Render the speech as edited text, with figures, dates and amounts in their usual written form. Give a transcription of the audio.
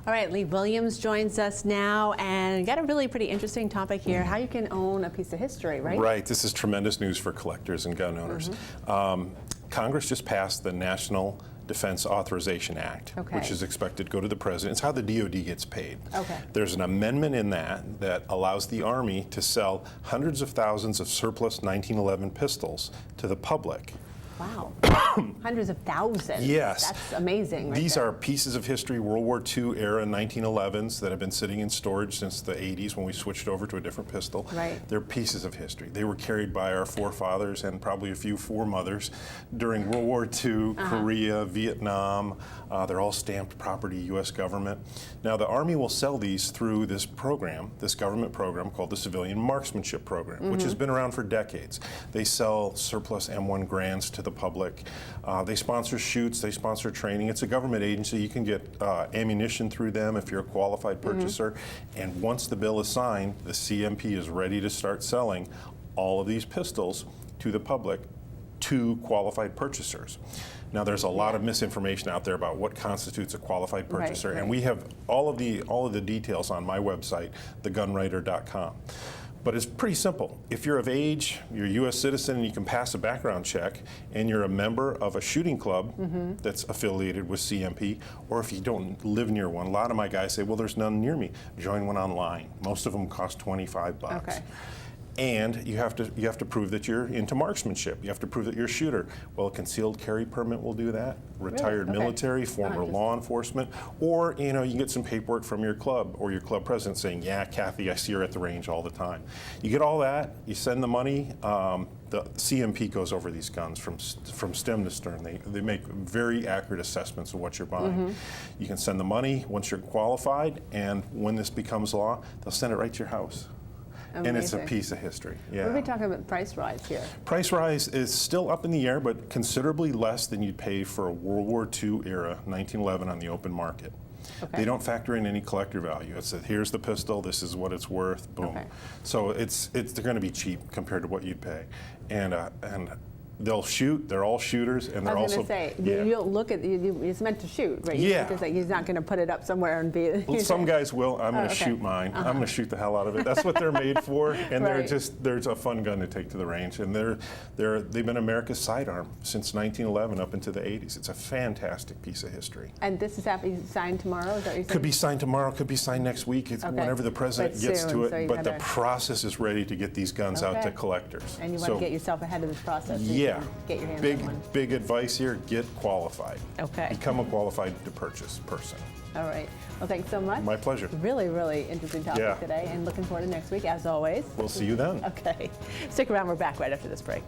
All right, Lee Williams joins us now, and got a really pretty interesting topic here, how you can own a piece of history, right? Right, this is tremendous news for collectors and gun owners. Congress just passed the National Defense Authorization Act, which is expected to go to the president. It's how the DoD gets paid. There's an amendment in that allows the Army to sell hundreds of thousands of surplus 1911 pistols to the public. Wow, hundreds of thousands. Yes. That's amazing. These are pieces of history, World War II era 1911s that have been sitting in storage since the 80s when we switched over to a different pistol. Right. They're pieces of history. They were carried by our forefathers and probably a few foremothers during World War II, Korea, Vietnam. They're all stamped property, U.S. government. Now the Army will sell these through this program, this government program called the Civilian Marksmanship Program, which has been around for decades. They sell surplus M1 Grands to the public. They sponsor shoots, they sponsor training. It's a government agency. You can get ammunition through them if you're a qualified purchaser. And once the bill is signed, the CMP is ready to start selling all of these pistols to the public to qualified purchasers. Now there's a lot of misinformation out there about what constitutes a qualified purchaser, and we have all of the details on my website, thegunwriter.com. But it's pretty simple. If you're of age, you're a U.S. citizen, and you can pass a background check, and you're a member of a shooting club that's affiliated with CMP, or if you don't live near one, a lot of my guys say, well, there's none near me. Join one online. Most of them cost 25 bucks. And you have to prove that you're into marksmanship. You have to prove that you're a shooter. Well, a concealed carry permit will do that. Retired military, former law enforcement, or you can get some paperwork from your club or your club president saying, yeah, Kathy, I see her at the range all the time. You get all that. You send the money. The CMP goes over these guns from stem to stern. They make very accurate assessments of what you're buying. You can send the money once you're qualified, and when this becomes law, they'll send it right to your house. Amazing. And it's a piece of history. Yeah. What are we talking about price rise here? Price rise is still up in the air, but considerably less than you'd pay for a World War II era 1911 on the open market. They don't factor in any collector value. It's that here's the pistol, this is what it's worth, boom. So they're going to be cheap compared to what you'd pay, and they'll shoot. They're all shooters, and they're I was also. going to say, you don't look at it's meant to shoot, right? It's like he's not going to put it up somewhere and be. Well, some guys will. I'm going to shoot mine. I'm going to shoot the hell out of it. That's what they're made for, and there's a fun gun to take to the range, and they've been America's sidearm since 1911 up into the 80s. It's a fantastic piece of history. And this is signed tomorrow. Is that what you said? Could be signed tomorrow. Could be signed next week. It's whenever the president gets to it. But the process is ready to get these guns out to collectors. And you want to get yourself ahead of this process. Yeah. Get your hands on one. Big advice here, get qualified. Become a qualified to purchase person. All right. Well, thanks so much. My pleasure. Really, really interesting topic today, and looking forward to next week, as always. We'll see you then. Okay. Stick around. We're back right after this break.